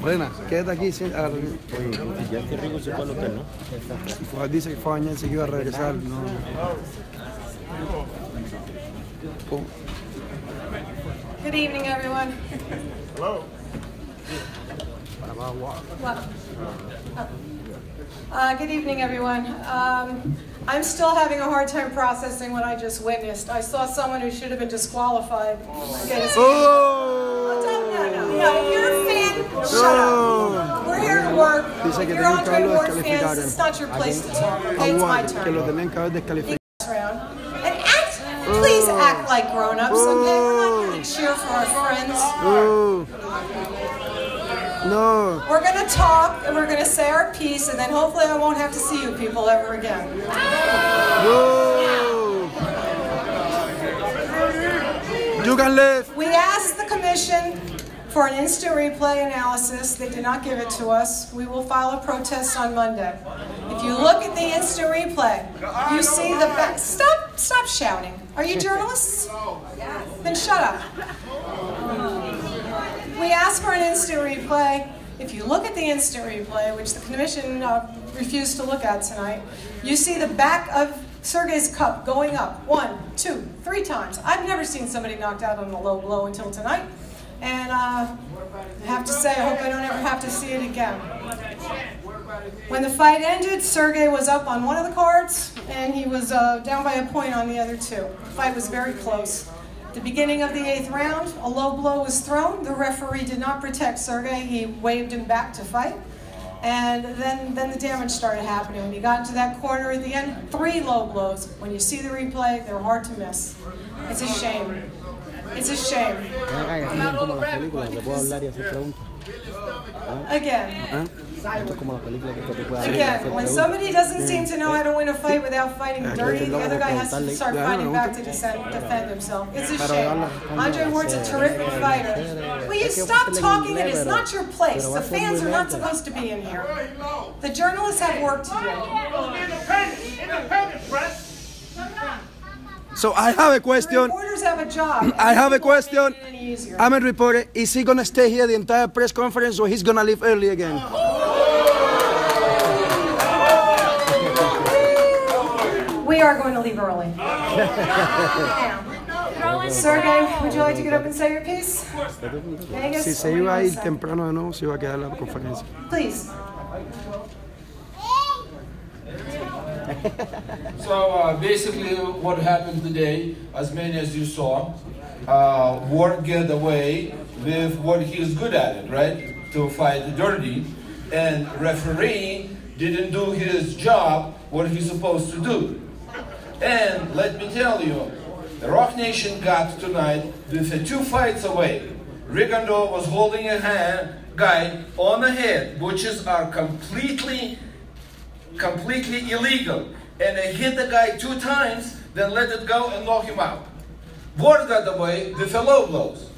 Buena, quédate aquí. Oye, ya qué rico se fue al hotel, ¿no? Dice que fue a bañarse, que iba a regresar. No. Good evening, everyone. Hello. Good evening, everyone. I'm still having a hard time processing what I just witnessed. I saw someone who should have been disqualified. No. If you're a fan, shut up. We're here to work. If you're Andre Ward fans, it's not your place to talk. Okay, it's my turn. And please act like grown-ups, okay? We're not here to cheer for our friends. No. We're going to talk, and we're going to say our piece, and then hopefully I won't have to see you people ever again. No. You can leave. We asked the commission for an instant replay analysis. They did not give it to us. We will file a protest on Monday. If you look at the instant replay, you see the back. Stop shouting. Are you journalists? Then shut up. We asked for an instant replay. If you look at the instant replay, which the commission refused to look at tonight, you see the back of Sergey's cup going up 1, 2, 3 times. I've never seen somebody knocked out on a low blow until tonight. And I have to say, I hope I don't ever have to see it again. When the fight ended, Sergey was up on one of the cards, and he was down by a point on the other 2. The fight was very close. At the beginning of the 8th round, a low blow was thrown. The referee did not protect Sergey. He waved him back to fight. And then the damage started happening. When he got into that corner at the end, 3 low blows. When you see the replay, they're hard to miss. It's a shame. It's a shame. Again, when somebody doesn't seem to know how to win a fight without fighting dirty, the other guy has to start fighting back to defend himself. It's a shame. Andre Ward's a terrific fighter. Will you stop talking? It is not your place. The fans are not supposed to be in here. The journalists have work to do. Independent press. So I have a question. Reporters have a job. I have a question. I'm a reporter. Is he going to stay here the entire press conference, or he's going to leave early again? We are going to leave early. Sergey, would you like to get up and say your piece? Vegas, Si se iba a ir temprano de nuevo, se iba a quedar la conferencia. Please. So basically what happened today, as many as you saw, Ward get away with what he is good at it, right? To fight dirty. And referee didn't do his job, what he's supposed to do. And let me tell you, the Rock Nation got tonight with 2 fights away. Rigondeaux was holding a guy on the head, which are completely illegal, and they hit the guy 2 times, then let it go and knock him out. Ward got away with low blows.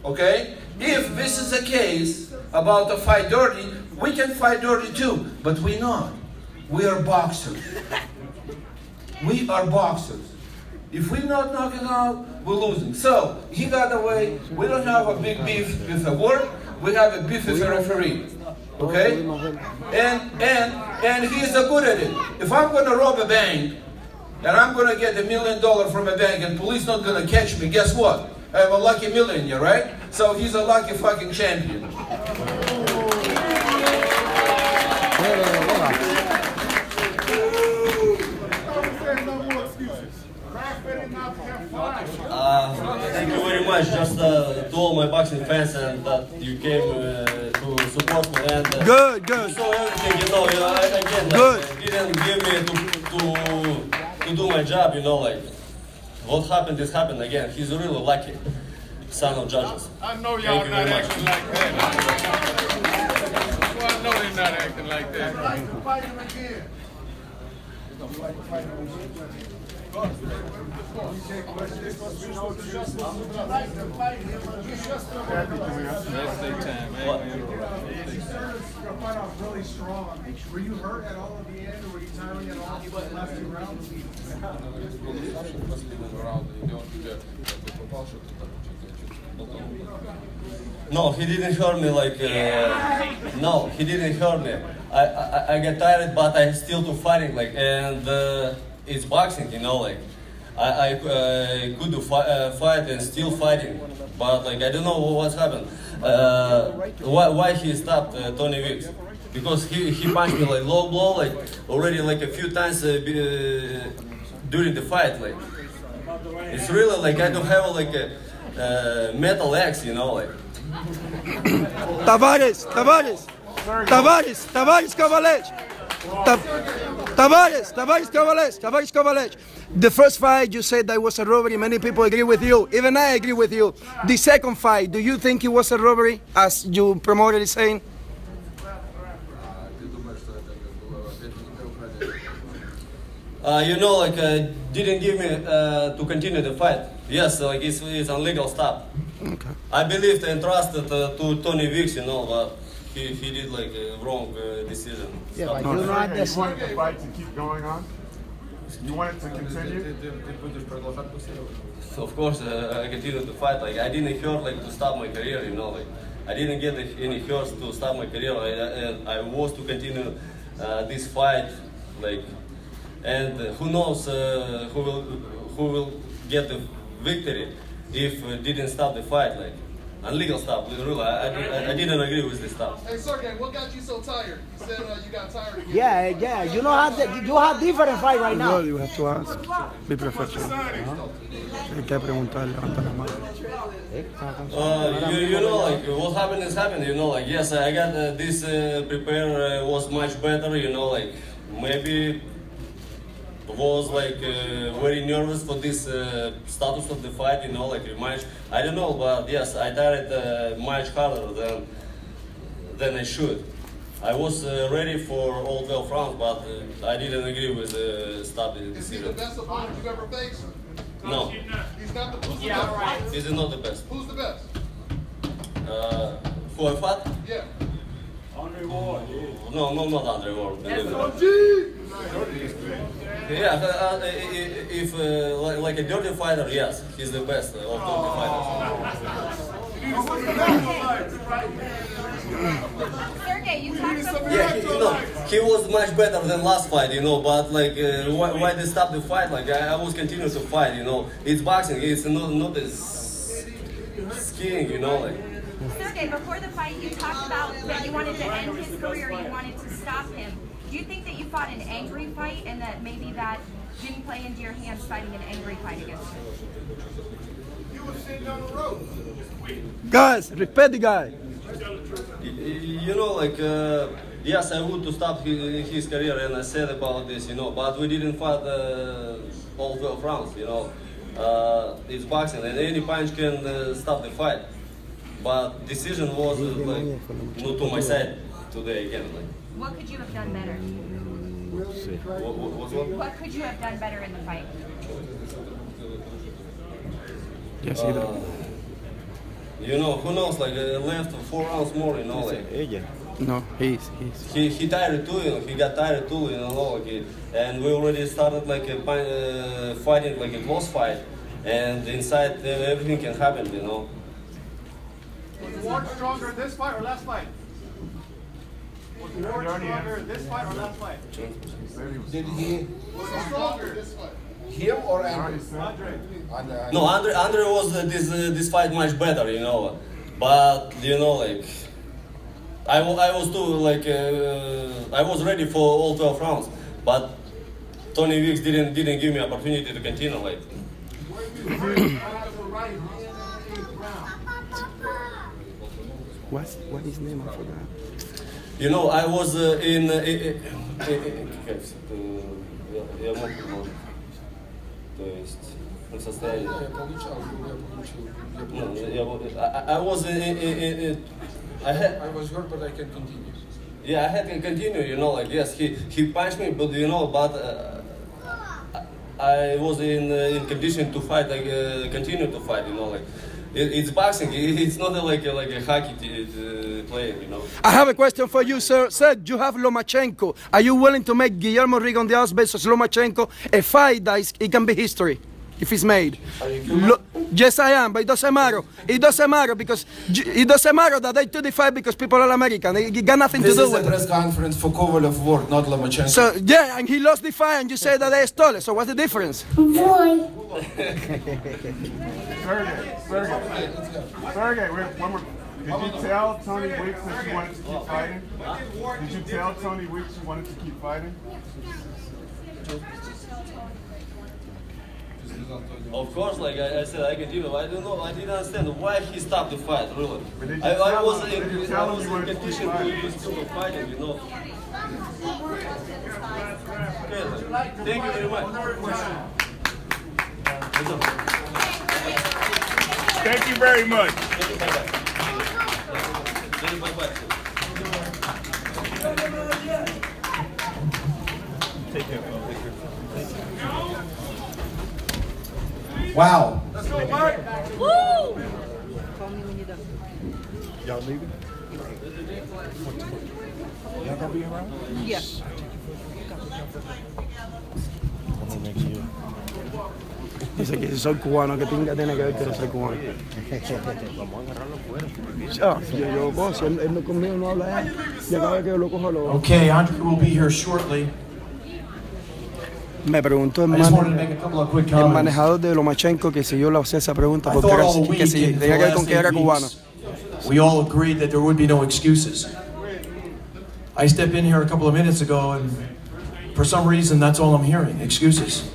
Okay? If this is a case about a fight dirty, we can fight dirty too, but we're not. We are boxers. We are boxers. If we're not knocking out, we're losing. So he got away. We don't have a big beef with the Ward. We have a beef with the referee. Okay? And he's good at it. If I'm going to rob a bank, and I'm going to get $1 million from a bank, and police not going to catch me, guess what? I'm a lucky millionaire, right? So he's a lucky fucking champion. Thank you very much. Just to all my boxing fans, and that you came to support me. And Good. So everything, again, didn't give me to do my job. Like what happened is happened again. He's really lucky, son of judges. I know y'all not acting like that. Well, I know they're not acting like that. Really strong. Were you hurt at all at the end, or were you tiring at all? The last 2 rounds? No, he didn't hurt me like. No, he didn't hurt me. I get tired, but I still to fighting like, and it's boxing, you know, like. I could do fight and still fighting, but like I don't know what's happened. Why he stopped Tony Weeks? Because he punched me like low blow, like already like a few times during the fight. Like it's really like I don't have like a metal axe, you know, like. Kovalev. The first fight, you said that was a robbery. Many people agree with you. Even I agree with you. The second fight, do you think it was a robbery, as you promoted it saying? You know, like didn't give me to continue the fight. Yes, like it's illegal stop. Okay. I believed and trusted to Tony Weeks, you know, but he did like a wrong decision. Yeah, but Stop. you know You wanted the fight to keep going on? You want it to continue? So of course, I continued to fight. Like I didn't hurt like to stop my career, you know. Like I didn't get any hurts to stop my career. I was to continue this fight, like, and who knows who will get the victory if didn't stop the fight, like. Illegal stop, really. I didn't agree with this stuff. Hey, Sergey, what got you so tired? You said you got tired again. Yeah. You know how you have different fight right now. Well, you have to ask. Be professional. Hay que preguntar, levanta la mano. You know, like what happened is happened. You know, like yes, I got this prepare was much better. You know, like maybe was like very nervous for this status of the fight. You know, like rematch. I don't know, but yes, I tried much harder than I should. I was ready for all 12 rounds, but I didn't agree with stop the Is he decision. the best opponent you've ever faced? No, He's not the who's the best? this is not the best. Who's the best? Who I fought? Yeah. No, not Andre Ward. Yeah, if like a dirty fighter, yes, he's the best of dirty fighters. Sergey, you talked about Yeah, he was much better than last fight, you know. But like, why they stop the fight? Like, I was continuing to fight, you know. It's boxing. It's not skiing, you know. Like. Sergey, before the fight, you talked about that you wanted to end his career, you wanted to stop him. Do you think that you fought an angry fight and that maybe that didn't play into your hands fighting an angry fight against him? You were sitting down the road. Guys, respect the guy. You know, like, yes, I would to stop his career, and I said about this, you know, but we didn't fight all 12 rounds, you know. It's boxing, and any punch can stop the fight. But decision was like not to my side today again. Like. What could you have done better? What could you have done better in the fight? Yes, either. You know, who knows? Like left 4 rounds more, you know. Like No, he's. he tired too, you know. He got tired too, you know. Like, and we already started like fighting like a close fight, and inside everything can happen, you know. Was Ward stronger in this fight or last fight? Was Ward stronger in this fight or last fight? Did he Was he stronger this fight? him or Andre? No, Andre was this fight much better, you know. But you know, like I was too like I was ready for all 12 rounds, but Tony Weeks didn't give me opportunity to continue. Like. What is his name? I forgot. You know, I was in. I was in. I was hurt, but I can continue. Yeah, I had to continue. You know, like yes, he punched me, but you know, but I was in condition to fight, like continue to fight. You know, like. It's boxing. It's not like a hockey playing, you know. I have a question for you, sir. Sir, you have Lomachenko. Are you willing to make Guillermo Rigondeaux versus Lomachenko a fight that it can be history? if it's made. Look, yes, I am, but it doesn't matter. It doesn't matter because it doesn't matter that they took the fight because people are American. It got nothing to do with it. This is a press conference for Kovalev Ward, not Lomachenko. So, yeah, and he lost the fight and you say that they stole it. So what's the difference? Sergey, wait, one more. Did you tell Tony Weeks that you wanted to keep fighting? Did you tell Tony Weeks you wanted to keep fighting? Of course, like I said, I can do it. I don't know. I didn't understand why he stopped the fight. Really, I was in competition with fighting. You know. Okay, thank you very much. Thank you very much. Take care. Wow. Let's go, Mark. Woo! Y'all leaving? Y'all gonna be around? Yes. Dice que si soy cubano, que pinga tiene que ver que no soy cubano. Si él no conmigo no habla ya, ya cada vez que yo lo cojo lo... Okay, Andre will be here shortly. Me preguntó el manejador de Lomachenko que si yo le hacía esa pregunta porque que si tenía que ver con que era cubano. We all agreed that there would be no excuses. I stepped in here a couple of minutes ago and for some reason that's all I'm hearing, excuses.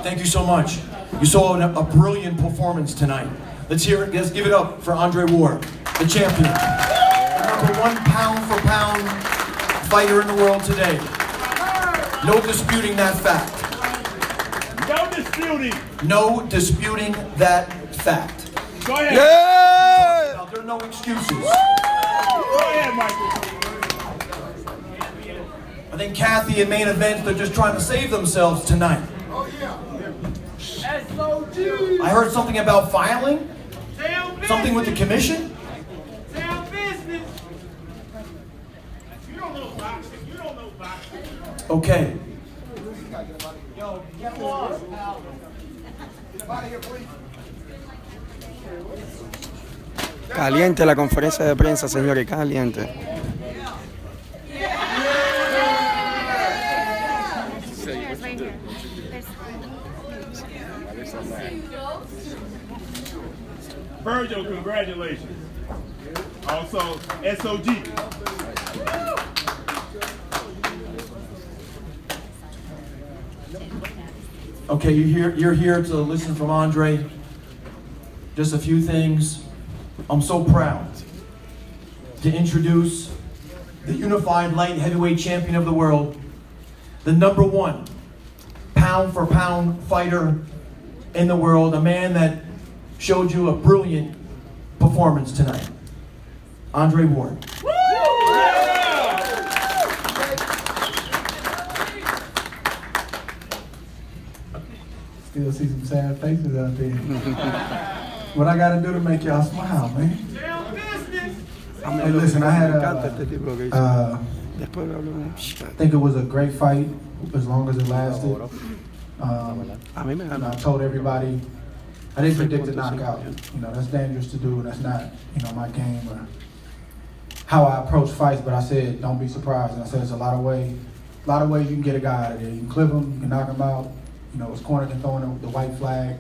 Thank you so much. You saw a brilliant performance tonight. Let's hear it. Let's give it up for Andre Ward, the champion. The #1 pound-for-pound fighter in the world today. No disputing that fact. No disputing. No disputing that fact. Go ahead. Yeah! Now, there are no excuses. Go ahead, Michael. I think Kathy and main event, they're just trying to save themselves tonight. Oh, yeah. I heard something about filing. Something with the commission. Tell business. You don't know boxing. You don't know boxing. Okay. Yo, get lost, pal. Get out of here, please. Caliente la conferencia de prensa, señores, caliente. Virgil, congratulations. Also, SOG. Okay, you're here to listen from Andre. Just a few things. I'm so proud to introduce the unified light heavyweight champion of the world, the #1 pound-for-pound fighter in the world, a man that showed you a brilliant performance tonight, Andre Ward. Still see some sad faces out there. What I gotta do to make y'all smile, man? Hey, listen, I had I think it was a great fight as long as it lasted. I told everybody I didn't predict a knockout. You know, that's dangerous to do. That's not, my game or how I approach fights. But I said, don't be surprised. And I said, there's a lot of ways you can get a guy out of there. You can clip him, you can knock him out. His corner can throw in the white flag.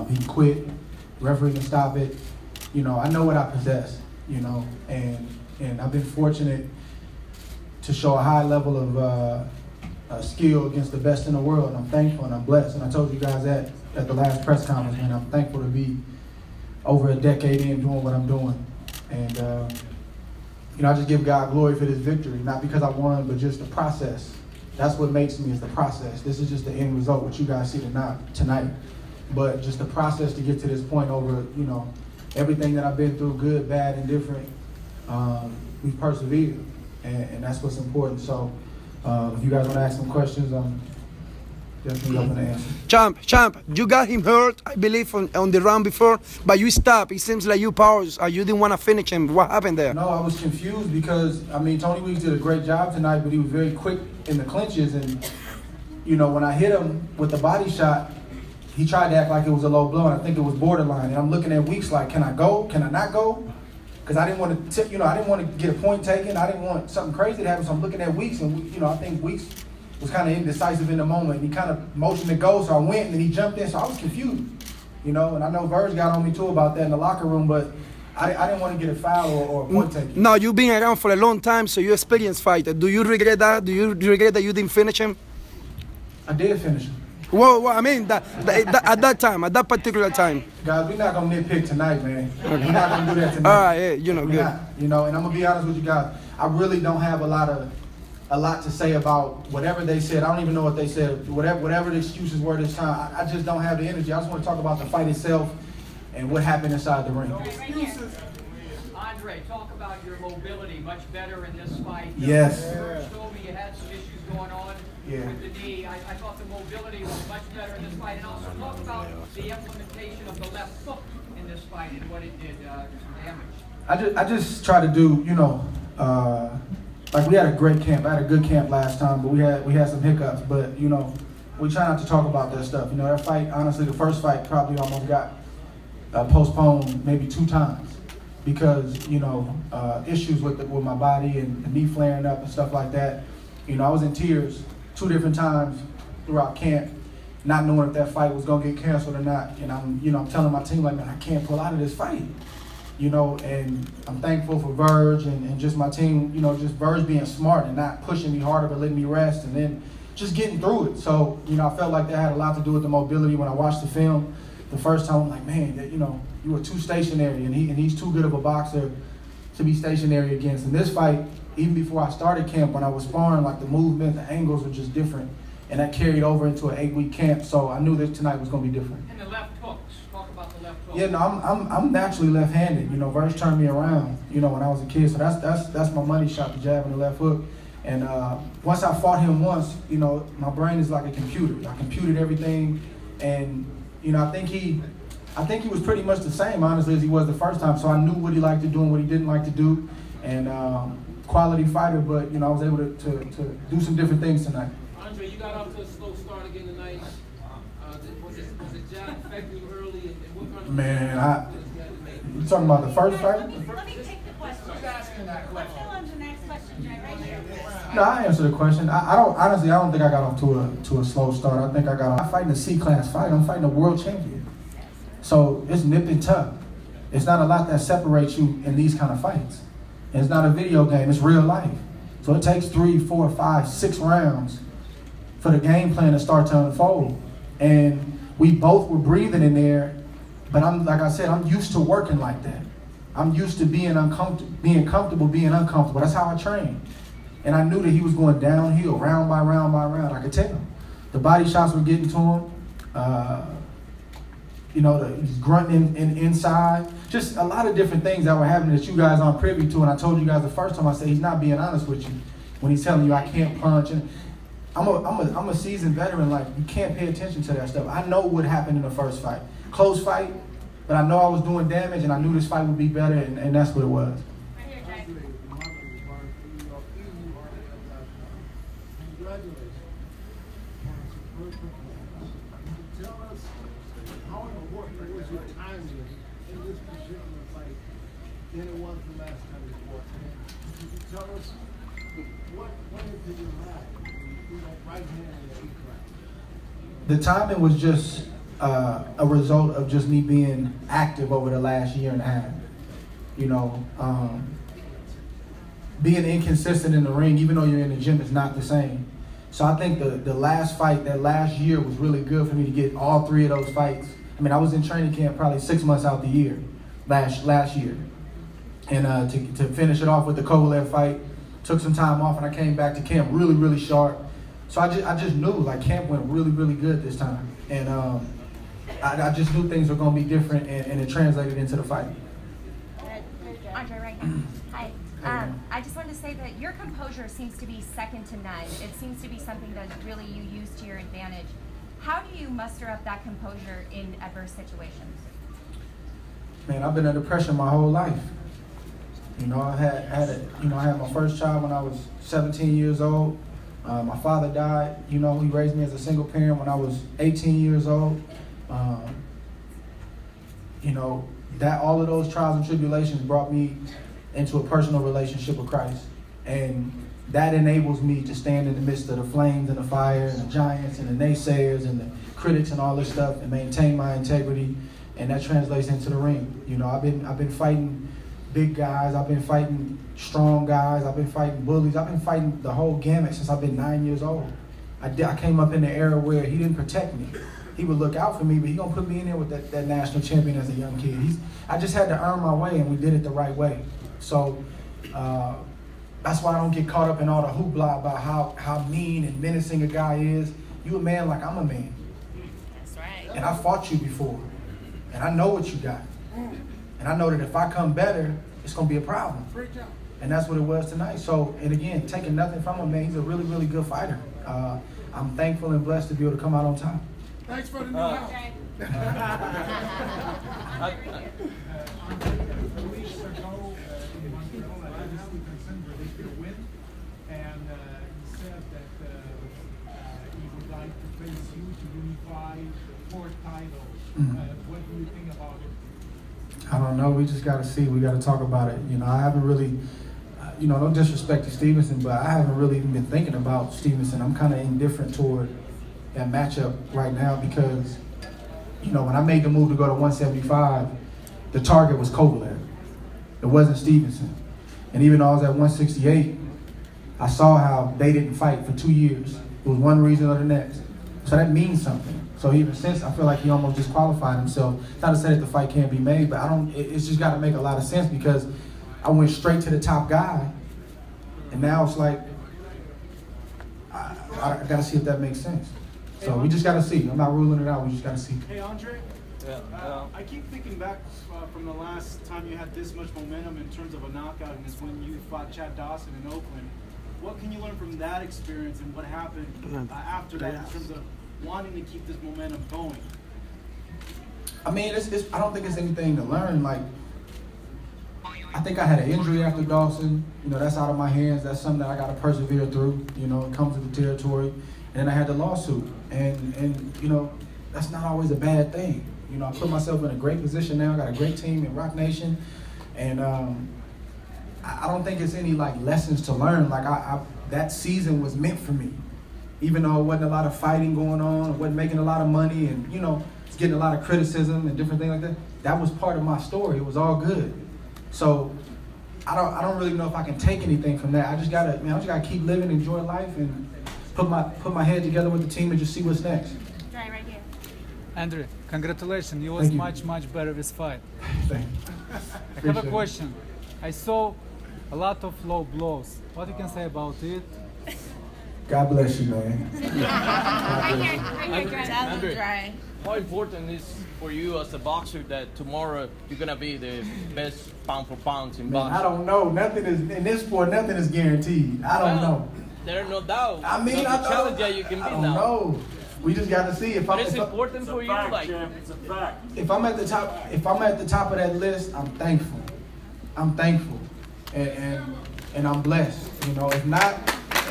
He can quit. The referee can stop it. I know what I possess. And I've been fortunate to show a high level of skill against the best in the world. And I'm thankful and I'm blessed. And I told you guys that at the last press conference, man. I'm thankful to be over a decade in doing what I'm doing. And, I just give God glory for this victory, not because I won, but just the process. That's what makes me is the process. This is just the end result, what you guys see tonight. But just the process to get to this point over, everything that I've been through, good, bad, and different. we've persevered, and that's what's important. So if you guys want to ask some questions, I'm definitely open to answer. Champ, you got him hurt, I believe, on the round before, but you stopped. It seems like you paused, or you didn't want to finish him. What happened there? No, I was confused because, I mean, Tony Weeks did a great job tonight, but he was very quick in the clinches. And, you know, when I hit him with the body shot, he tried to act like it was a low blow, and I think it was borderline. And I'm looking at Weeks like, can I go? Can I not go? Because I didn't want to, I didn't want to get a point taken. I didn't want something crazy to happen. So I'm looking at Weeks, and, you know, I think Weeks was kind of indecisive in the moment. He kind of motioned to go, so I went, and then he jumped in. So I was confused, you know. And I know Verge got on me too about that in the locker room, but I didn't want to get a foul or a point taken. No, you've been around for a long time, so you experienced fighter. Do you regret that? Do you regret that you didn't finish him? I did finish him. Well, I mean, at that time, at that particular time. Guys, we're not gonna nitpick tonight, man. We're not gonna do that tonight. All right, yeah, you know, good. Not, you know, and I'm gonna be honest with you guys. I really don't have a lot to say about whatever they said. I don't even know what they said. Whatever the excuses were this time, I just don't have the energy. I just want to talk about the fight itself and what happened inside the ring. Andre, talk about your mobility much better in this fight. Yes. You told me you had some issues going on with the knee. I thought the mobility was much better in this fight. And also talk about the implementation of the left hook in this fight and what it did damage. I just try to do, you know, like we had a great camp. I had a good camp last time, but we had some hiccups. But, you know, we try not to talk about that stuff. You know, that fight, honestly, the first fight probably almost got postponed maybe 2 times because, you know, issues with my body and the knee flaring up and stuff like that. You know, I was in tears 2 different times throughout camp, not knowing if that fight was gonna get canceled or not. And I'm telling my team, like, man, I can't pull out of this fight. You know, and I'm thankful for Verge and just my team, you know, just Verge being smart and not pushing me harder but letting me rest and then just getting through it. So, you know, I felt like that had a lot to do with the mobility. When I watched the film the first time, I'm like, man, you know, you were too stationary and he's too good of a boxer to be stationary against. In this fight, even before I started camp, when I was sparring, like the movement, the angles were just different. And that carried over into an 8-week camp, so I knew that tonight was gonna be different. And the left hooks, talk about the left hook. Yeah, no, I'm naturally left-handed. You know, Verge turned me around, you know, when I was a kid. So that's my money shot, the jab and the left hook. And once I fought him once, you know, my brain is like a computer. I computed everything, and you know, I think he was pretty much the same, honestly, as he was the first time. So I knew what he liked to do and what he didn't like to do, and quality fighter. But you know, I was able to do some different things tonight. Andre, you got off to a slow start again tonight. Was it jab affecting you early? And what kind of Man, you talking about the first fight? Let me take the question. Who's asking that question? Let's go on to the next question, Jay, right here. No, I answered the question. I don't think I got off to a slow start. I think I got off. I'm fighting a C-class fight. I'm fighting a world champion. So it's nip and tuck. It's not a lot that separates you in these kind of fights. And it's not a video game. It's real life. So it takes 3, 4, 5, 6 rounds for the game plan to start to unfold. And we both were breathing in there, but like I said, I'm used to working like that. I'm used to being comfortable, being uncomfortable. That's how I train. And I knew that he was going downhill, round by round by round. I could tell. The body shots were getting to him. You know, he's grunting inside. Just a lot of different things that were happening that you guys aren't privy to. And I told you guys the first time, I said he's not being honest with you when he's telling you I can't punch. And I'm a seasoned veteran. Like, you can't pay attention to that stuff. I know what happened in the first fight. Close fight, but I know I was doing damage, and I knew this fight would be better, and that's what it was. Right here, Jay. Congratulations. Tell us how important was your timing in this particular fight than it was the last time you fought. Could you tell us what did you have? You know, right hand and left right. The timing was just a result of just me being active over the last year and a half. You know, being inconsistent in the ring, even though you're in the gym, is not the same. So I think the last fight, that last year, was really good for me to get all 3 of those fights. I mean, I was in training camp probably 6 months out the year, last year. And to finish it off with the Kovalev fight, took some time off, and I came back to camp really, really sharp. So I just knew, like, camp went really, really good this time. And I just knew things were going to be different, and it translated into the fight. Andre, right now. Hi. I just wanted to say that your composure seems to be second to none. It seems to be something that really you use to your advantage. How do you muster up that composure in adverse situations? Man, I've been under pressure my whole life. You know, I had my first child when I was 17 years old. My father died. You know, he raised me as a single parent when I was 18 years old. You know, that all of those trials and tribulations brought me into a personal relationship with Christ. And that enables me to stand in the midst of the flames and the fire and the giants and the naysayers and the critics and all this stuff and maintain my integrity. And that translates into the ring. You know, I've been fighting big guys. I've been fighting strong guys. I've been fighting bullies. I've been fighting the whole gamut since I've been 9 years old. I came up in the era where he didn't protect me. He would look out for me, but he gonna put me in there with that national champion as a young kid. I just had to earn my way, and we did it the right way. So that's why I don't get caught up in all the hoopla about how mean and menacing a guy is. You a man like I'm a man. That's right. And I fought you before, and I know what you got. And I know that if I come better, it's gonna be a problem. And that's what it was tonight. So, and again, taking nothing from him, man, he's a really, really good fighter. I'm thankful and blessed to be able to come out on top. Thanks for the new house. 2 weeks ago, in Montreal, I had this concern where they could win, and he said that he would like to face you to unify 4 titles. What do you think about it? I don't know. We just got to see. We got to talk about it. You know, I haven't really, you know, no disrespect to Stevenson, but I haven't really even been thinking about Stevenson. I'm kind of indifferent toward that matchup right now because, you know, when I made the move to go to 175, the target was Kovalev. It wasn't Stevenson. And even though I was at 168, I saw how they didn't fight for 2 years. It was one reason or the next. So that means something. So even since, I feel like he almost disqualified himself. It's not to say that the fight can't be made, but it's just got to make a lot of sense because I went straight to the top guy, and now it's like, I got to see if that makes sense. So we just got to see. I'm not ruling it out. We just got to see. Hey, Andre. I keep thinking back from the last time you had this much momentum in terms of a knockout, and it's when you fought Chad Dawson in Oakland. What can you learn from that experience, and what happened after that in terms of wanting to keep this momentum going? I mean, I don't think it's anything to learn. Like, I think I had an injury after Dawson. You know, that's out of my hands. That's something that I got to persevere through. You know, it comes with the territory. And then I had the lawsuit. And you know, that's not always a bad thing. You know, I put myself in a great position now. I got a great team in Rock Nation. And I don't think it's any, like, lessons to learn. Like, that season was meant for me. Even though it wasn't a lot of fighting going on, it wasn't making a lot of money, and, you know, it's getting a lot of criticism and different things like that. That was part of my story. It was all good. So I don't really know if I can take anything from that. I just gotta keep living, enjoy life, and put my head together with the team and just see what's next. Right here. Andrew, congratulations. You was much better this fight. Thank you. I have a question. I saw a lot of low blows. What you can say about it? God bless you, man. Andre, how important is for you as a boxer that tomorrow you're gonna be the best pound for pound in boxing? I don't know. Nothing is in this sport. Nothing is guaranteed. I don't know. There's no doubt. I mean, I challenge that you can be now. No, we just got to see if it's important for you. Like, it's a fact. If I'm at the top of that list, I'm thankful. I'm thankful, and I'm blessed. You know, if not,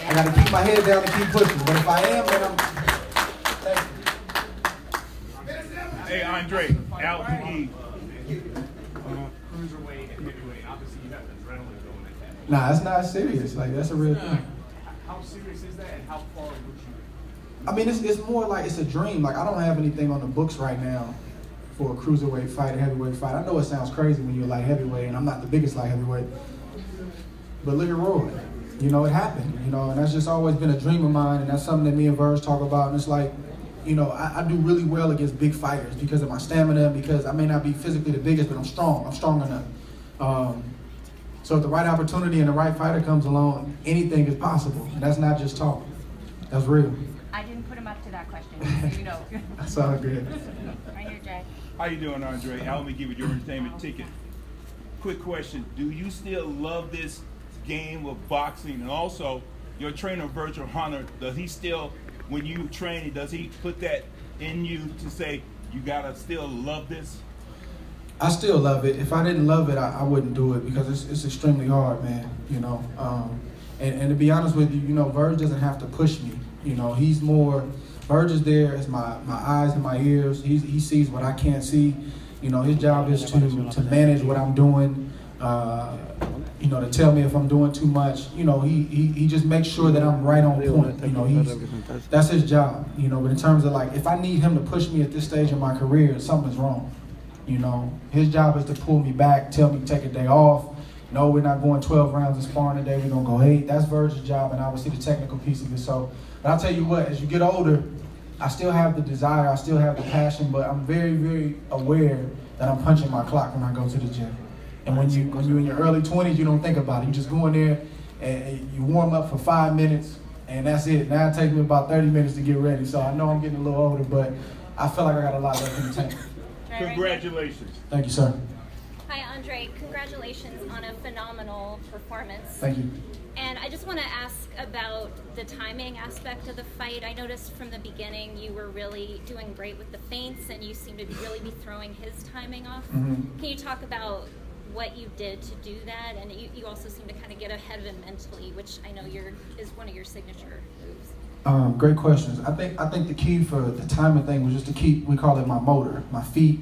I got to keep my head down and keep pushing. But if I am, then I'm thankful. Hey, Andre, Al McGee. Cruiserweight and heavyweight, obviously you have adrenaline going at that. Nah, that's not serious. Like, that's a real thing. How serious is that, and how far would you? I mean, it's more like it's a dream. Like, I don't have anything on the books right now for a cruiserweight fight, a heavyweight fight. I know it sounds crazy when you're light heavyweight, and I'm not the biggest light heavyweight. But look at Roy. You know, it happened. You know, and that's just always been a dream of mine, and that's something that me and Verge talk about. And it's like, you know, I do really well against big fighters because of my stamina, because I may not be physically the biggest, but I'm strong. I'm strong enough. So if the right opportunity and the right fighter comes along, anything is possible. And that's not just talk. That's real. I didn't put him up to that question, so you know. That's all good. Right here, Jay. How you doing, Andre? Al, let me give you your entertainment ticket. Quick question. Do you still love this game of boxing, and also your trainer Virgil Hunter, does he still, when you train, does he put that in you to say you gotta still love this? I still love it. If I didn't love it, I wouldn't do it, because it's extremely hard, man. You know, and to be honest with you, you know, Virg doesn't have to push me. You know, he's more. Virg is there as my eyes and my ears. He sees what I can't see. You know, his job is to manage what I'm doing. You know, to tell me if I'm doing too much. You know, he just makes sure that I'm right on point. You know, that's his job. You know, but in terms of like, if I need him to push me at this stage in my career, something's wrong. You know, his job is to pull me back, tell me to take a day off. No, we're not going 12 rounds of sparring today. We're gonna go 8. That's Virg's job, and obviously the technical piece of it. So, but I'll tell you what, as you get older, I still have the desire, I still have the passion, but I'm very, very aware that I'm punching my clock when I go to the gym. And when you're in your early 20s, you don't think about it. You just go in there and you warm up for 5 minutes, and that's it. Now it takes me about 30 minutes to get ready. So I know I'm getting a little older, but I feel like I got a lot left in the tank. Congratulations. Thank you, sir. Hi, Andre. Congratulations on a phenomenal performance. Thank you. And I just want to ask about the timing aspect of the fight. I noticed from the beginning you were really doing great with the feints, and you seem to really be throwing his timing off. Mm-hmm. Can you talk about what you did to do that? And you also seem to kind of get ahead of him mentally, which I know is one of your signature moves. Great questions. I think the key for the timing thing was just to keep, we call it my motor, my feet,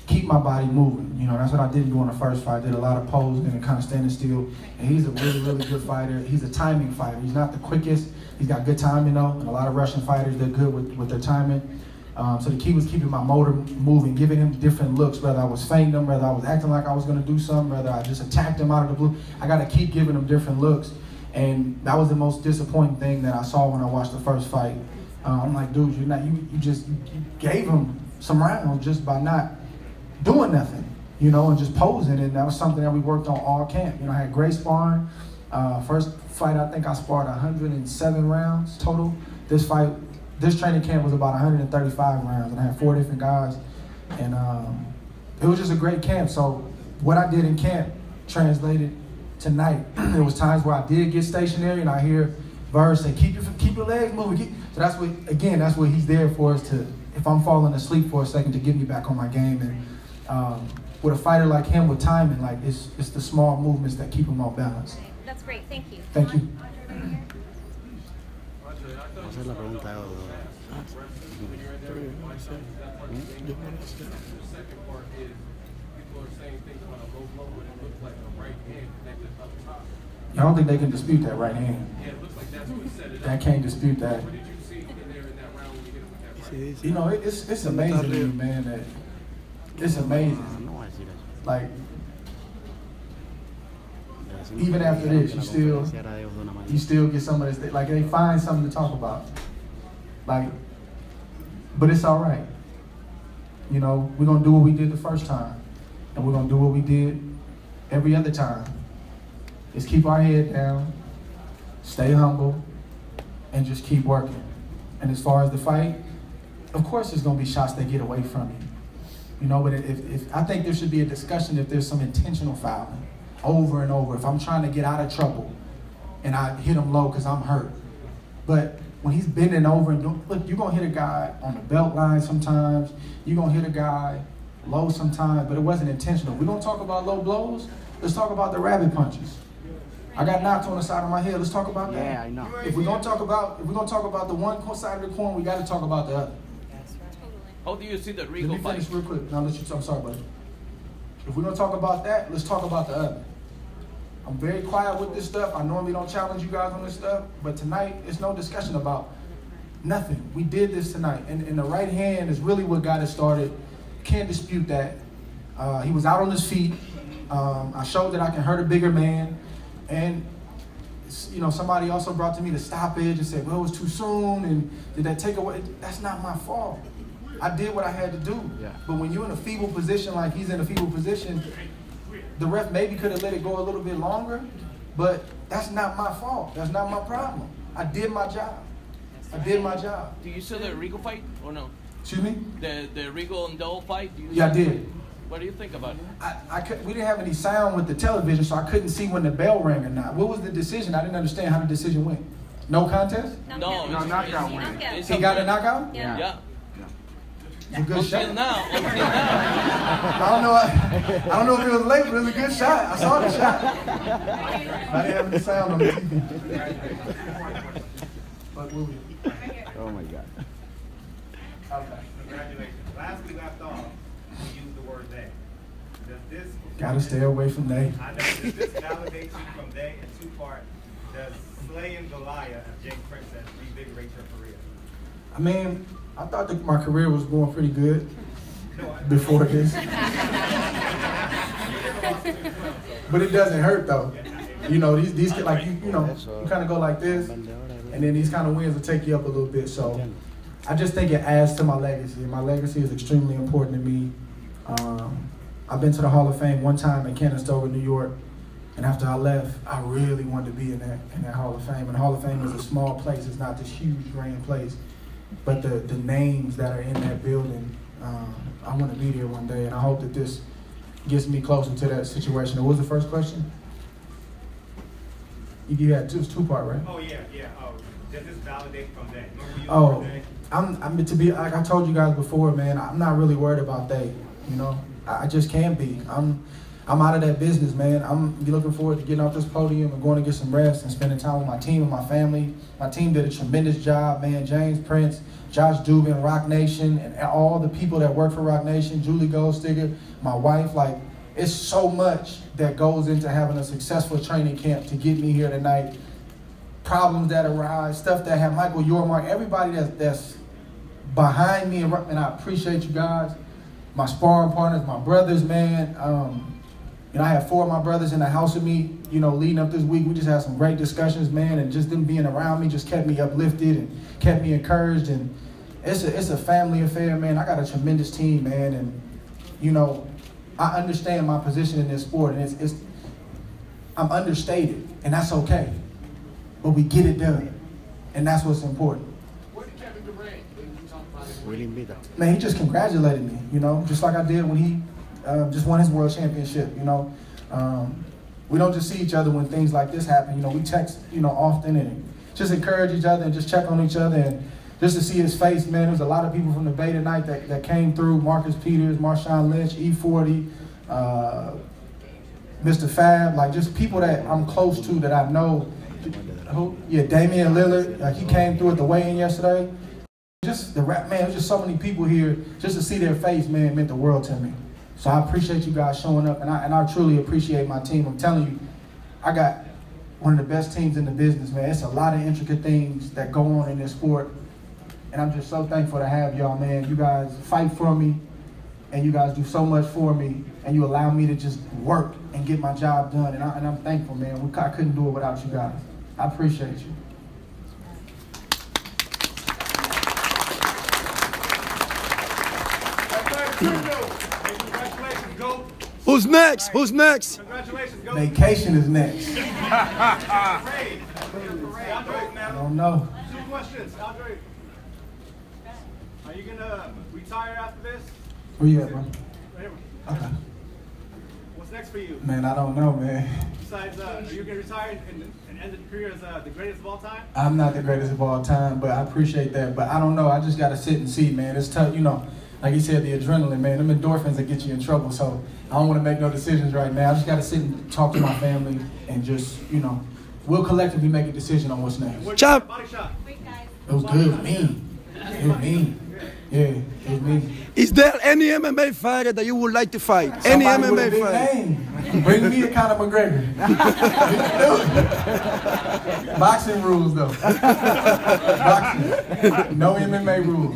keep my body moving. You know, that's what I didn't do in the first fight. I did a lot of posing and kind of standing still. And he's a really, really good fighter. He's a timing fighter. He's not the quickest. He's got good timing though. And a lot of Russian fighters, they're good with their timing. So the key was keeping my motor moving, giving him different looks, whether I was feinting him, whether I was acting like I was going to do something, whether I just attacked him out of the blue. I got to keep giving him different looks. And that was the most disappointing thing that I saw when I watched the first fight. I'm like, dude, you just gave him some rounds just by not doing nothing, you know, and just posing. And that was something that we worked on all camp. You know, I had great sparring. First fight, I think I sparred 107 rounds total. This training camp was about 135 rounds, and I had 4 different guys. And it was just a great camp. So what I did in camp translated tonight. There was times where I did get stationary, and I hear Virg say, keep your legs moving. So that's what he's there for, is to, if I'm falling asleep for a second, to get me back on my game. And with a fighter like him with timing, like it's the small movements that keep him off balance. That's great. Thank you. Thank you. I don't think they can dispute that right hand. They can't dispute that. You know, it's amazing to me, man, that it's amazing. Like, even after this, you still get some of this, like they find something to talk about. Like, but it's all right. You know, we're gonna do what we did the first time, and we're gonna do what we did every other time. Is keep our head down, stay humble, and just keep working. And as far as the fight, of course there's gonna be shots that get away from you. You know, but if I think there should be a discussion if there's some intentional fouling over and over. If I'm trying to get out of trouble and I hit him low because I'm hurt. But when he's bending over and doing, look, you're gonna hit a guy on the belt line sometimes, you're gonna hit a guy low sometimes, but it wasn't intentional. We're gonna talk about low blows, let's talk about the rabbit punches. I got knocked on the side of my head, let's talk about that. Yeah, I know. If we're gonna talk about the one side of the coin, we gotta talk about the other. How do you see the Regal Let me finish fight? real quick. Now, I'm sorry, buddy. If we're gonna talk about that, let's talk about the other. I'm very quiet with this stuff. I normally don't challenge you guys on this stuff, but tonight, it's no discussion about nothing. We did this tonight, and the right hand is really what got it started. Can't dispute that. He was out on his feet. I showed that I can hurt a bigger man, and you know, somebody also brought to me the stoppage and said, well, it was too soon, and did that take away? That's not my fault. I did what I had to do. Yeah. But when you're in a feeble position like he's in a feeble position, the ref maybe could have let it go a little bit longer, but that's not my fault. That's not my problem. I did my job. I did my job. Do you see the Regal fight or no? Excuse me? The Regal and Dole fight? Yeah, I did. What do you think about it? We didn't have any sound with the television, so I couldn't see when the bell rang or not. What was the decision? I didn't understand how the decision went. No contest? No, knockout win. He got a knockout? Yeah. It's a good shot. Until now. I don't know if it was late, but it was a good shot. I saw the shot. I didn't have any sound on the TV. Oh my God. Okay. Congratulations. Last we left off, we used the word they. Does this... Gotta stay away from they. I know. Does this validate you from they in two parts? Does slaying Goliath, as James Prince says, revigorate your career? I mean, I thought that my career was going pretty good before this. But it doesn't hurt though. You know, these like you know, you kind of go like this, and then these kind of wins will take you up a little bit. So I just think it adds to my legacy. My legacy is extremely important to me. I've been to the Hall of Fame one time in Canastota, New York, and after I left, I really wanted to be in that Hall of Fame. And the Hall of Fame is a small place. It's not this huge, grand place. But the names that are in that building, I want to be there one day, and I hope that this gets me closer to that situation. What was the first question? You had two-part, right? Oh yeah. Oh, does this validate from they? I'm to be like I told you guys before, man. I'm not really worried about they. You know, I just can't be. I'm out of that business, man. I'm looking forward to getting off this podium and going to get some rest and spending time with my team and my family. My team did a tremendous job, man. James Prince, Josh Dubin, Rock Nation, and all the people that work for Rock Nation, Julie Goldstiger, my wife. Like, it's so much that goes into having a successful training camp to get me here tonight. Problems that arise, stuff that have Michael Yormark, everybody that's behind me, and I appreciate you guys. My sparring partners, my brothers, man. You know, I have 4 of my brothers in the house with me, you know, leading up this week. We just had some great discussions, man, and just them being around me just kept me uplifted and kept me encouraged. And it's a family affair, man. I got a tremendous team, man, and, you know, I understand my position in this sport, and I'm understated, and that's okay. But we get it done, and that's what's important. Man, he just congratulated me, you know, just like I did when he just won his world championship, you know. We don't just see each other when things like this happen. You know, we text, you know, often and just encourage each other and just check on each other. And just to see his face, man, there's a lot of people from the Bay tonight that came through. Marcus Peters, Marshawn Lynch, E40, Mr. Fab, like just people that I'm close to that I know. Yeah, Damian Lillard, he came through at the weigh-in yesterday. Just the rap, man, there's just so many people here. Just to see their face, man, meant the world to me. So I appreciate you guys showing up, and I truly appreciate my team. I'm telling you, I got one of the best teams in the business, man. It's a lot of intricate things that go on in this sport, and I'm just so thankful to have y'all, man. You guys fight for me, and you guys do so much for me, and you allow me to just work and get my job done, and I'm thankful, man. I couldn't do it without you guys. I appreciate you. Who's next? Who's next? Congratulations, go. Vacation is next. I don't know. 2 questions, Andre. Are you gonna retire after this? Where you at, bro? Right here. Okay. What's next for you? Man, I don't know, man. Besides, are you gonna retire and end the career as the greatest of all time? I'm not the greatest of all time, but I appreciate that. But I don't know. I just gotta sit and see, man. It's tough, you know. Like you said, the adrenaline, man. Them endorphins that get you in trouble. So I don't want to make no decisions right now. I just got to sit and talk to my family and just, you know, we'll collectively make a decision on what's next. Chop. It was good, mean. It was mean. Yeah, it was mean. Is there any MMA fighter that you would like to fight? Any Somebody with a MMA big fighter? name. Bring me to Conor McGregor. Boxing rules, though. Boxing. No MMA rules.